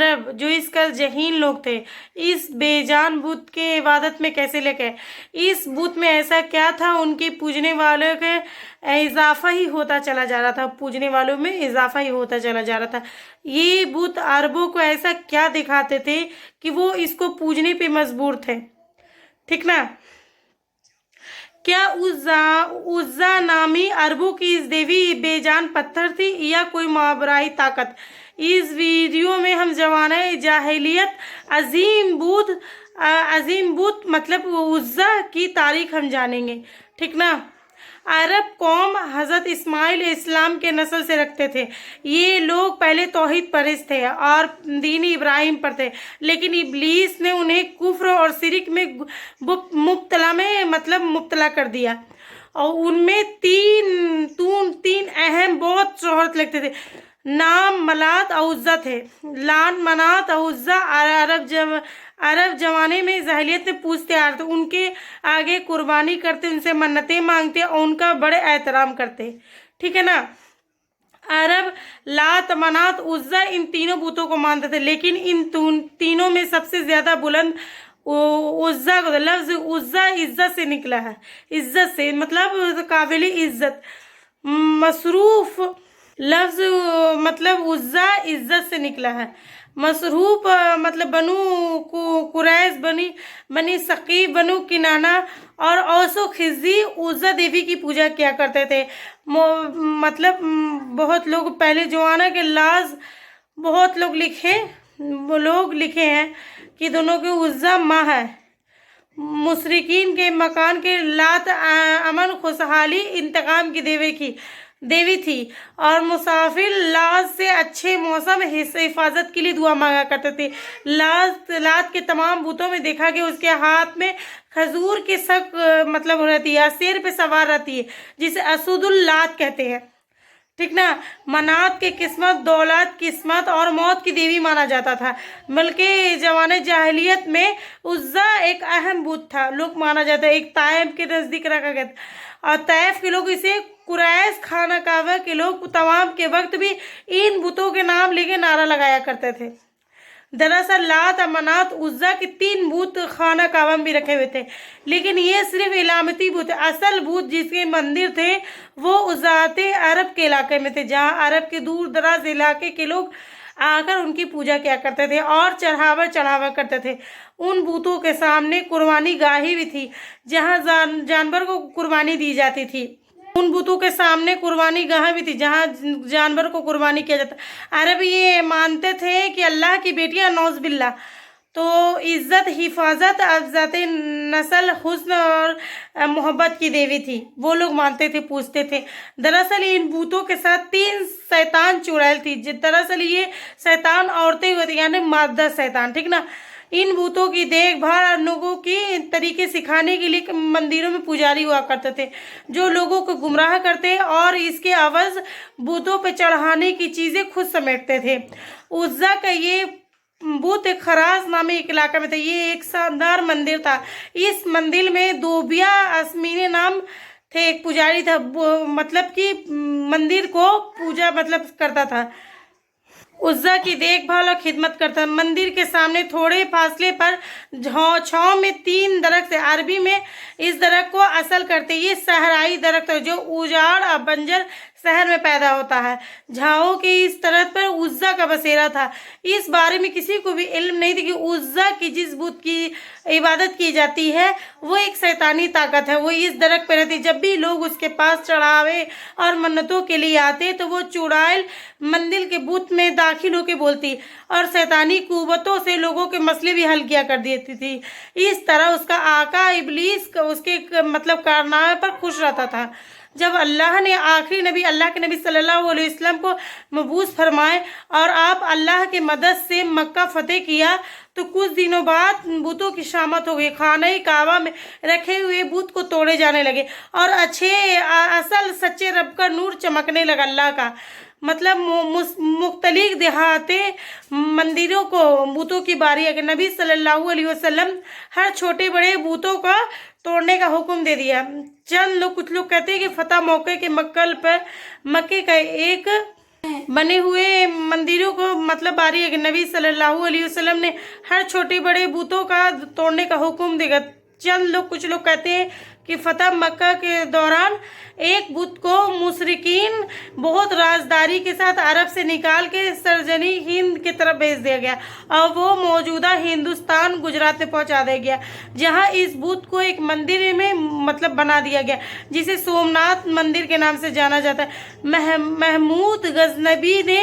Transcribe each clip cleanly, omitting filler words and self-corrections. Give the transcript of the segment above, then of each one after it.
अरब जो इसका जहीन लोग थे इस बेजान बुत के इबादत में कैसे लेके आए? इस बुत में ऐसा क्या था उनके पूजने वालों के इजाफा ही होता चला जा रहा था, पूजने वालों में इजाफा ही होता चला जा रहा था। ये बुत अरबों को ऐसा क्या दिखाते थे कि वो इसको पूजने पे मजबूर थे, ठीक ना। क्या उज्जा नामी अरबों की इस देवी बेजान पत्थर थी या कोई मावराई ताकत? इस वीडियो में हम जमाने जाहिलियत अजीम बूत मतलब उज्जा की तारीख हम जानेंगे, ठीक ना। अरब कौम हज़रत इस्माइल इस्लाम के नस्ल से रखते थे। ये लोग पहले तौहीद परस्त थे और दीन इब्राहिम पर थे, लेकिन इब्लीस ने उन्हें कुफ्र और शिरक में मुब्तला कर दिया और उनमें तीन अहम बहुत शोहरत लगते थे। नाम मलात और उज्जा थे। लान मनात और उज्जा अरब जमाने में जाहिलियत में पूजते आ रहे थे, उनके आगे कुर्बानी करते, उनसे मन्नतें मांगते और उनका बड़े एहतराम करते, ठीक है ना। अरब लात मनात उज्जा इन तीनों बुतों को मानते थे, लेकिन इन तीनों में सबसे ज्यादा बुलंद उज्जा को, लफ्ज उज्जा इज्जत से निकला है, इज्जत से मतलब काबिल इज्जत। मसरूफ लफ्ज मतलब उज्जा इज्जत से निकला है। मसरूफ मतलब बनु कुरैश, बनी सकीब, बनु किनाना और औसो खिजी उज्जा देवी की पूजा किया करते थे। मतलब बहुत लोग पहले जमाना के लाज बहुत लोग लिखे हैं कि दोनों के उज्जा माँ है। मुशरिकीन के मकान के लात अमन खुशहाली इंतकाम की देवी थी और मुसाफिर लात से अच्छे मौसम हिफाजत के लिए दुआ मांगा करते थे। लात के तमाम बुतों में देखा कि उसके हाथ में खजूर की शक मतलब रहती है, शेर पे सवार रहती है, जिसे असुदुल लात कहते हैं, ठीक ना। मनात के किस्मत, दौलत, किस्मत और मौत की देवी माना जाता था। बल्कि जमाने जाहिलियत में उज्जा एक अहम बुत था, लोग माना जाता है। एक ताइफ के नजदीक रखा गया और ताइफ के लोग इसे कुरैश खाना काबा के लोग तमाम के वक्त भी इन बुतों के नाम लेके नारा लगाया करते थे। दरअसल लात और मनात उज्जा के 3 बूत खाना काबा में भी रखे हुए थे, लेकिन ये सिर्फ इलामती बूत। असल बूत जिसके मंदिर थे वो उजाते अरब के इलाके में थे, जहाँ अरब के दूर दराज इलाके के लोग आकर उनकी पूजा किया करते थे और चढ़ावा करते थे। उन बूतों के सामने कुर्बानी गाही भी थी, जहाँ जानवर को कुर्बानी दी जाती थी। उन बुतों के सामने कुर्बानी गाह भी थी, जहाँ जानवर को कुर्बानी किया जाता। अरब ये मानते थे कि अल्लाह की बेटियां नौज बिल्ला तो इज्जत, हिफाजत, अफजात नस्ल, हुस्न और मोहब्बत की देवी थी। वो लोग मानते थे, पूछते थे। दरअसल इन बूतों के साथ 3 शैतान चुड़ैल थी। दरअसल ये शैतान औरतें होती, यानी मादा शैतान, ठीक ना। इन बूतों की देखभाल और लोगों की तरीके सिखाने के लिए मंदिरों में पुजारी हुआ करते थे, जो लोगों को गुमराह करते और इसके अवज़ बूतों पर चढ़ाने की चीज़ें खुद समेटते थे। उज्जा का ये बूत एक खराज नामे एक इलाका में था। ये एक शानदार मंदिर था। इस मंदिर में दोबिया असमीने नाम थे, एक पुजारी था, मतलब कि मंदिर को पूजा मतलब करता था, उज्जा की देखभाल और खिदमत करता है। मंदिर के सामने थोड़े फासले पर छांव में 3 दरख्त है। अरबी में इस दरख्त को असल करते, ये सहराई दरख्त है जो उजाड़ और बंजर शहर में पैदा होता है। झाओं के इस तरह पर उज्जा का बसेरा था। इस बारे में किसी को भी इल्म नहीं थी कि उज्जा की जिस बुत की इबादत की जाती है वो एक शैतानी ताकत है। वो इस दरख्त पर रहती। जब भी लोग उसके पास चढ़ावे और मन्नतों के लिए आते तो वो चुड़ैल मंदिर के बुत में दाखिल होकर बोलती और शैतानी कुव्वतों से लोगों के मसले भी हल किया कर देती थी। इस तरह उसका आका इब्लीस उसके मतलब कारनामे पर खुश रहता था। जब अल्लाह ने आखिरी नबी अल्लाह के नबी सल्लल्लाहु अलैहि वसल्लम को मबूस फरमाए और आप अल्लाह के मदद से मक्का फतेह किया तो कुछ दिनों बाद बूतों की शामत हो गई। खाना काबा में रखे हुए बूत को तोड़े जाने लगे और असल सच्चे रब का नूर चमकने लगा। अल्लाह का मतलब मुख्तलिफ देहाते मंदिरों को बूतों की बारी है कि नबी सल्लल्लाहु अलैहि वसल्लम हर छोटे बड़े बूतों का तोड़ने का हुक्म दे दिया। कुछ लोग कहते हैं कि फतह मौके के मक्के का एक बने हुए मंदिरों को मतलब बारी है कि नबी सल्लल्लाहु अलैहि वसल्लम ने हर छोटे बड़े बूतों का तोड़ने का हुक्म देगा। कुछ लोग कहते हैं कि फतह मक्का के दौरान एक बुत को मुशरिकीन बहुत राजदारी के साथ अरब से निकाल के सरजनी हिंद की तरफ भेज दिया गया और वो मौजूदा हिंदुस्तान गुजरात में पहुंचा दिया गया, जहां इस बुत को एक मंदिर में मतलब बना दिया गया जिसे सोमनाथ मंदिर के नाम से जाना जाता है। महमूद गजनबी ने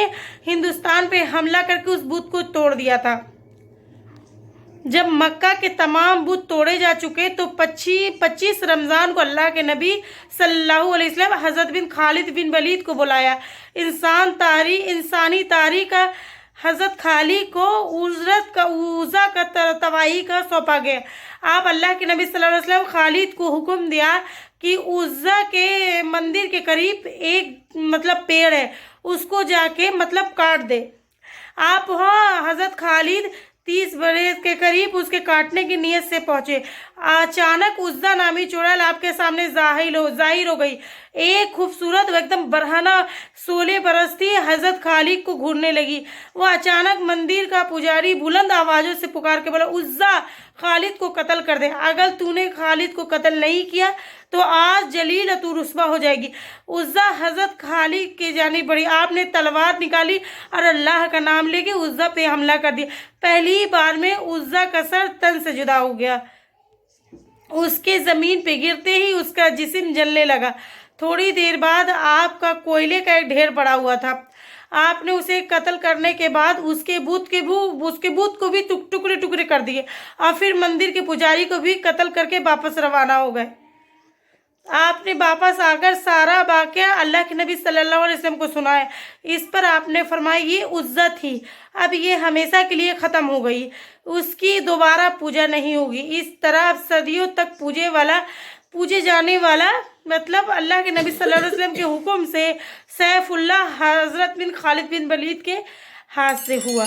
हिंदुस्तान पे हमला करके उस बुत को तोड़ दिया था। जब मक्का के तमाम बुत तोड़े जा चुके तो 25 रमज़ान को अल्लाह के नबी सल्लल्लाहु अलैहि वसल्लम हज़रत बिन खालिद बिन वलीद को बुलाया। इंसानी तारीख का हज़रत खालिद को उज़ा का तवाई का सौंपा गया। आप अल्लाह के नबी सल्लल्लाहु अलैहि वसल्लम खालिद को हुक्म दिया कि उज़ा के मंदिर के करीब एक मतलब पेड़ है, उसको जाके मतलब काट दे। आप वहाँ हज़रत खालिद 30 बरस के करीब उसके काटने की नीयत से पहुंचे। अचानक उज़्ज़ा नामी चुड़ैल आपके सामने जाहिर हो गई। एक खूबसूरत एकदम बरहना 16 बरस थी, हजरत खालिद को घूरने लगी। वह अचानक मंदिर का पुजारी बुलंद आवाजों से पुकार के बोला, उज़्ज़ा खालिद को कत्ल कर दे। अगर तूने खालिद को कत्ल नहीं किया तो आज जलील तू रुस्वा हो जाएगी। उज़्ज़ा हजरत खालिद की जानिब बढ़ी। आपने तलवार निकाली और अल्लाह का नाम लेके उज़्ज़ा पे हमला कर दिया। पहली बार में उज़्ज़ा का सर तन से जुदा हो गया। उसके जमीन पे गिरते ही उसका जिस्म जलने लगा। थोड़ी देर बाद आपका कोयले का एक ढेर पड़ा हुआ था। आपने उसे कत्ल करने के बाद उसके बूत को भी टुकड़े टुकड़े कर दिए और फिर मंदिर के पुजारी को भी कत्ल करके वापस रवाना हो गए। आपने वापस आकर सारा वाक़या अल्लाह के नबी सल्लल्लाहु अलैहि वसल्लम को सुनाया। इस पर आपने फरमाया, ये उज़्ज़ा थी, अब ये हमेशा के लिए ख़त्म हो गई, उसकी दोबारा पूजा नहीं होगी। इस तरह सदियों तक पूजे जाने वाला मतलब अल्लाह के नबी सल्लल्लाहु अलैहि वसल्लम के हुक्म से सैफुल्लाह हज़रत बिन खालिद बिन वलीद के हाथ से हुआ।